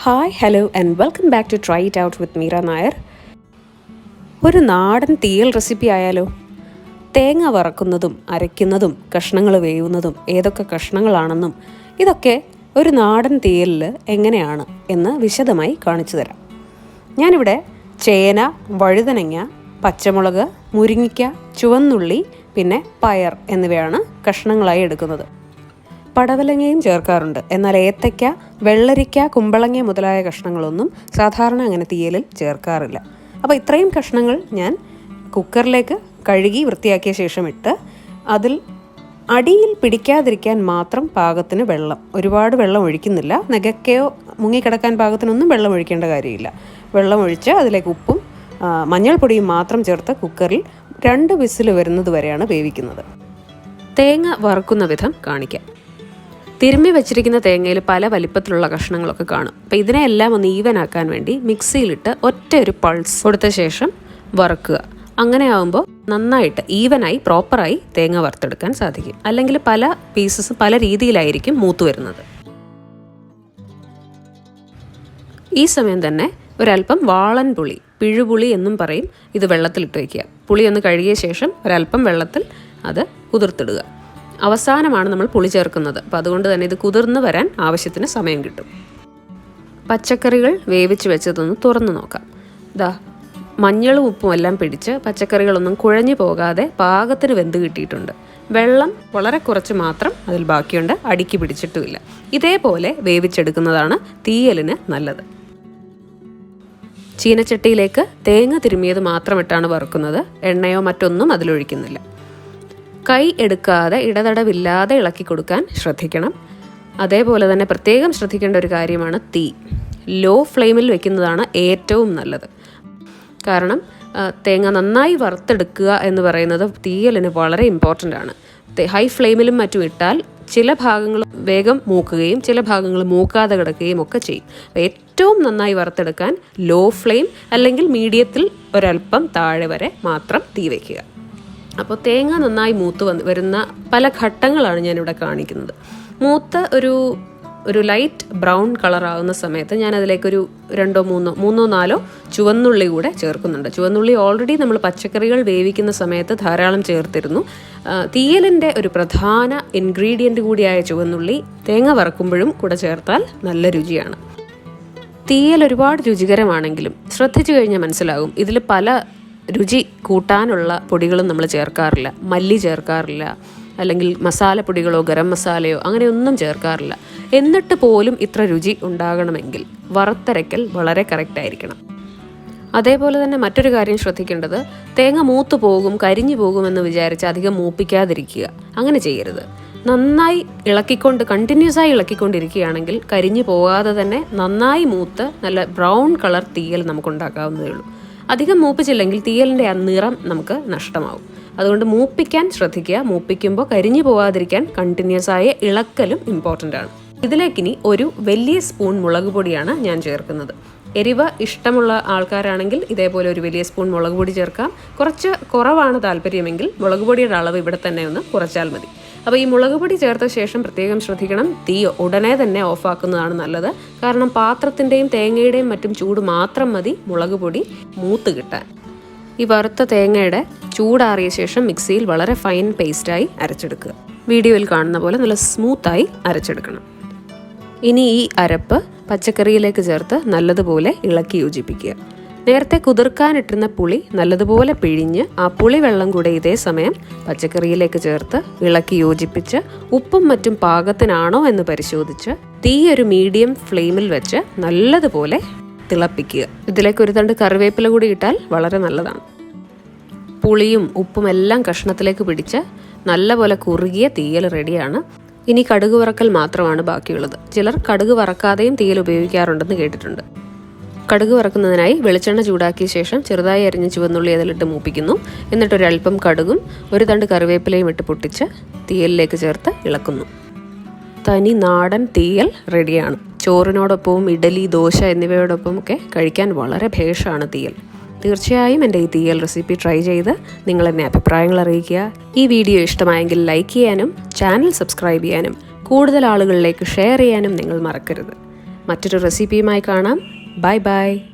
Hi, hello and welcome back to Try It Out with Meera Nair. ഒരു നാടൻ theeyal recipe ആയാലോ? തേങ്ങ വറക്കുന്നതും അരയ്ക്കുന്നതും കഷ്ണങ്ങൾ വേവുന്നതും ഏതൊക്കെ കഷ്ണങ്ങളാണെന്നും ഇതൊക്കെ ഒരു നാടൻ തീയലിൽ എങ്ങനെയാണ് എന്ന് വിശദമായി കാണിച്ചു തരാം. ഞാനിവിടെ ചേന, വഴുതനങ്ങ, പച്ചമുളക്, മുരിങ്ങയ്ക്ക, ചുവന്നുള്ളി, പിന്നെ പയർ എന്നിവയാണ് കഷ്ണങ്ങളായി എടുക്കുന്നത്. പടവലങ്ങയും ചേർക്കാറുണ്ട്. എന്നാൽ ഏത്തയ്ക്ക, വെള്ളരിക്ക, കുമ്പളങ്ങ മുതലായ കഷ്ണങ്ങളൊന്നും സാധാരണ അങ്ങനെ തീയലിൽ ചേർക്കാറില്ല. അപ്പോൾ ഇത്രയും കഷ്ണങ്ങൾ ഞാൻ കുക്കറിലേക്ക് കഴുകി വൃത്തിയാക്കിയ ശേഷം ഇട്ട് അതിൽ അടിയിൽ പിടിക്കാതിരിക്കാൻ മാത്രം പാകത്തിന് വെള്ളം, ഒരുപാട് വെള്ളം ഒഴിക്കുന്നില്ല. നെകക്കയോ മുങ്ങിക്കിടക്കാൻ പാകത്തിനൊന്നും വെള്ളം ഒഴിക്കേണ്ട കാര്യമില്ല. വെള്ളം ഒഴിച്ച് അതിലേക്ക് ഉപ്പും മഞ്ഞൾപ്പൊടിയും മാത്രം ചേർത്ത് കുക്കറിൽ 2 വിസിൽ വരുന്നത് വരെയാണ് വേവിക്കുന്നത്. തേങ്ങ വറുക്കുന്ന വിധം കാണിക്കാം. തിരുമ്മി വെച്ചിരിക്കുന്ന തേങ്ങയിൽ പല വലിപ്പത്തിലുള്ള കഷ്ണങ്ങളൊക്കെ കാണും. അപ്പോൾ ഇതിനെല്ലാം ഒന്ന് ഈവനാക്കാൻ വേണ്ടി മിക്സിയിലിട്ട് ഒറ്റ ഒരു പൾസ് കൊടുത്ത ശേഷം വറുക്കുക. അങ്ങനെ ആകുമ്പോൾ നന്നായിട്ട് ഈവനായി പ്രോപ്പറായി തേങ്ങ വറുത്തെടുക്കാൻ സാധിക്കും. അല്ലെങ്കിൽ പല പീസസ് പല രീതിയിലായിരിക്കും മൂത്ത് വരുന്നത്. ഈ സമയം തന്നെ ഒരല്പം വാളൻ പുളി, പിഴുപുളി എന്നും പറയും, ഇത് വെള്ളത്തിലിട്ട് വയ്ക്കുക. പുളി ഒന്ന് കഴുകിയ ശേഷം ഒരല്പം വെള്ളത്തിൽ അത് കുതിർത്തിടുക. അവസാനമാണ് നമ്മൾ പുളി ചേർക്കുന്നത്. അപ്പോൾ അതുകൊണ്ട് തന്നെ ഇത് കുതിർന്ന് വരാൻ ആവശ്യത്തിന് സമയം കിട്ടും. പച്ചക്കറികൾ വേവിച്ച് വെച്ചതൊന്ന് തുറന്ന് നോക്കാം. മഞ്ഞളും ഉപ്പും എല്ലാം പിടിച്ച് പച്ചക്കറികളൊന്നും കുഴഞ്ഞു പോകാതെ പാകത്തിന് വെന്ത് കിട്ടിയിട്ടുണ്ട്. വെള്ളം വളരെ കുറച്ച് മാത്രം അതിൽ ബാക്കിയുണ്ട്, അടിക്ക് പിടിച്ചിട്ടുമില്ല. ഇതേപോലെ വേവിച്ചെടുക്കുന്നതാണ് തീയലിന് നല്ലത്. ചീനച്ചട്ടിയിലേക്ക് തേങ്ങ തിരുമ്മിയത് മാത്രമിട്ടാണ് വറുക്കുന്നത്. എണ്ണയോ മറ്റൊന്നും അതിലൊഴിക്കുന്നില്ല. കൈ എടുക്കാതെ ഇടതടവില്ലാതെ ഇളക്കി കൊടുക്കാൻ ശ്രദ്ധിക്കണം. അതേപോലെ തന്നെ പ്രത്യേകം ശ്രദ്ധിക്കേണ്ട ഒരു കാര്യമാണ് തീ. ലോ ഫ്ലെയിമിൽ വെക്കുന്നതാണ് ഏറ്റവും നല്ലത്. കാരണം തേങ്ങ നന്നായി വറുത്തെടുക്കുക എന്ന് പറയുന്നത് തീയലിന് വളരെ ഇമ്പോർട്ടൻ്റ് ആണ്. ഹൈ ഫ്ലെയിമിലും മറ്റും ഇട്ടാൽ ചില ഭാഗങ്ങൾ വേഗം മൂക്കുകയും ചില ഭാഗങ്ങൾ മൂക്കാതെ കിടക്കുകയും ഒക്കെ ചെയ്യും. ഏറ്റവും നന്നായി വറുത്തെടുക്കാൻ ലോ ഫ്ലെയിം അല്ലെങ്കിൽ മീഡിയത്തിൽ ഒരല്പം താഴെ വരെ മാത്രം തീ വയ്ക്കുക. അപ്പോൾ തേങ്ങ നന്നായി മൂത്ത് വരുന്ന പല ഘട്ടങ്ങളാണ് ഞാനിവിടെ കാണിക്കുന്നത്. മൂത്ത് ഒരു ലൈറ്റ് ബ്രൗൺ കളറാകുന്ന സമയത്ത് ഞാൻ അതിലേക്കൊരു 2-3-4 ചുവന്നുള്ളി കൂടെ ചേർക്കുന്നുണ്ട്. ചുവന്നുള്ളി ഓൾറെഡി നമ്മൾ പച്ചക്കറികൾ വേവിക്കുന്ന സമയത്ത് ധാരാളം ചേർത്തിരുന്നു. തീയലിൻ്റെ ഒരു പ്രധാന ഇൻഗ്രീഡിയൻ്റ് കൂടിയായ ചുവന്നുള്ളി തേങ്ങ വറക്കുമ്പോഴും കൂടെ ചേർത്താൽ നല്ല രുചിയാണ്. തീയൽ ഒരുപാട് രുചികരമാണെങ്കിലും ശ്രദ്ധിച്ചു കഴിഞ്ഞാൽ മനസ്സിലാകും ഇതിൽ പല രുചി കൂട്ടാനുള്ള പൊടികളും നമ്മൾ ചേർക്കാറില്ല. മല്ലി ചേർക്കാറില്ല, അല്ലെങ്കിൽ മസാലപ്പൊടികളോ ഗരം മസാലയോ അങ്ങനെയൊന്നും ചേർക്കാറില്ല. എന്നിട്ട് പോലും ഇത്ര രുചി ഉണ്ടാകണമെങ്കിൽ വറുത്തരയ്ക്കൽ വളരെ കറക്റ്റായിരിക്കണം. അതേപോലെ തന്നെ മറ്റൊരു കാര്യം ശ്രദ്ധിക്കേണ്ടത്, തേങ്ങ മൂത്ത് പോകും, കരിഞ്ഞു പോകുമെന്ന് വിചാരിച്ച് അധികം മൂപ്പിക്കാതിരിക്കുക. അങ്ങനെ ചെയ്യരുത്. നന്നായി കണ്ടിന്യൂസ് ആയി ഇളക്കിക്കൊണ്ടിരിക്കുകയാണെങ്കിൽ കരിഞ്ഞു പോകാതെ തന്നെ നന്നായി മൂത്ത് നല്ല ബ്രൗൺ കളർ തീയൽ നമുക്ക് ഉണ്ടാക്കാവുന്നതേ ഉള്ളൂ. അധികം മൂപ്പിച്ചില്ലെങ്കിൽ തീയലിൻ്റെ ആ നിറം നമുക്ക് നഷ്ടമാവും. അതുകൊണ്ട് മൂപ്പിക്കാൻ ശ്രദ്ധിക്കുക. മൂപ്പിക്കുമ്പോൾ കരിഞ്ഞു പോകാതിരിക്കാൻ കണ്ടിന്യൂസ് ആയ ഇളക്കലും ഇമ്പോർട്ടൻ്റ് ആണ്. ഇതിലേക്കിനി ഒരു വലിയ സ്പൂൺ മുളക് പൊടിയാണ് ഞാൻ ചേർക്കുന്നത്. എരിവ് ഇഷ്ടമുള്ള ആൾക്കാരാണെങ്കിൽ ഇതേപോലെ ഒരു വലിയ സ്പൂൺ മുളക് പൊടി ചേർക്കാം. കുറച്ച് കുറവാണ് താല്പര്യമെങ്കിൽ മുളക് പൊടിയുടെ അളവ് ഇവിടെ തന്നെ ഒന്ന് കുറച്ചാൽ മതി. അപ്പോൾ ഈ മുളക് പൊടി ചേർത്ത ശേഷം പ്രത്യേകം ശ്രദ്ധിക്കണം, തീ ഉടനെ തന്നെ ഓഫാക്കുന്നതാണ് നല്ലത്. കാരണം പാത്രത്തിൻ്റെയും തേങ്ങയുടെയും മറ്റും ചൂട് മാത്രം മതി മുളക് പൊടി മൂത്ത് കിട്ടാൻ. ഈ വറുത്ത തേങ്ങയുടെ ചൂടാറിയ ശേഷം മിക്സിയിൽ വളരെ ഫൈൻ പേസ്റ്റായി അരച്ചെടുക്കുക. വീഡിയോയിൽ കാണുന്ന പോലെ നല്ല സ്മൂത്തായി അരച്ചെടുക്കണം. ഇനി ഈ അരപ്പ് പച്ചക്കറിയിലേക്ക് ചേർത്ത് നല്ലതുപോലെ ഇളക്കി യോജിപ്പിക്കുക. നേരത്തെ കുതിർക്കാനിട്ടുന്ന പുളി നല്ലതുപോലെ പിഴിഞ്ഞ് ആ പുളി വെള്ളം കൂടെ ഇതേ സമയം പച്ചക്കറിയിലേക്ക് ചേർത്ത് ഇളക്കി യോജിപ്പിച്ച് ഉപ്പും മറ്റും പാകത്തിനാണോ എന്ന് പരിശോധിച്ച് തീ ഒരു മീഡിയം ഫ്ലെയിമിൽ വെച്ച് നല്ലതുപോലെ തിളപ്പിക്കുക. ഇതിലേക്ക് ഒരു തണ്ട് കറിവേപ്പില കൂടി ഇട്ടാൽ വളരെ നല്ലതാണ്. പുളിയും ഉപ്പും എല്ലാം കഷ്ണത്തിലേക്ക് പിടിച്ച് നല്ലപോലെ കുറുകിയ തീയൽ റെഡിയാണ്. ഇനി കടുക് വറക്കൽ മാത്രമാണ് ബാക്കിയുള്ളത്. ചിലർ കടുക് വറക്കാതെയും തീയൽ ഉപയോഗിക്കാറുണ്ടെന്ന് കേട്ടിട്ടുണ്ട്. കടുക് വറക്കുന്നതിനായി വെളിച്ചെണ്ണ ചൂടാക്കിയ ശേഷം ചെറുതായി അരിഞ്ഞ് ചുവന്നുള്ളി അതിലിട്ട് മൂപ്പിക്കുന്നു. എന്നിട്ട് ഒരല്പം കടുകും ഒരു തണ്ട് കറിവേപ്പിലയും ഇട്ട് പൊട്ടിച്ച് തീയലിലേക്ക് ചേർത്ത് ഇളക്കുന്നു. തനി നാടൻ തീയൽ റെഡിയാണ്. ചോറിനോടൊപ്പവും ഇഡലി, ദോശ എന്നിവയോടൊപ്പം ഒക്കെ കഴിക്കാൻ വളരെ ഭേഷമാണ് തീയൽ. തീർച്ചയായും എൻ്റെ ഈ തീയൽ റെസിപ്പി ട്രൈ ചെയ്ത് നിങ്ങൾ എന്നെ അഭിപ്രായങ്ങൾ അറിയിക്കുക. ഈ വീഡിയോ ഇഷ്ടമായെങ്കിൽ ലൈക്ക് ചെയ്യാനും ചാനൽ സബ്സ്ക്രൈബ് ചെയ്യാനും കൂടുതൽ ആളുകളിലേക്ക് ഷെയർ ചെയ്യാനും നിങ്ങൾ മറക്കരുത്. മറ്റൊരു റെസിപ്പിയുമായി കാണാം. Bye bye.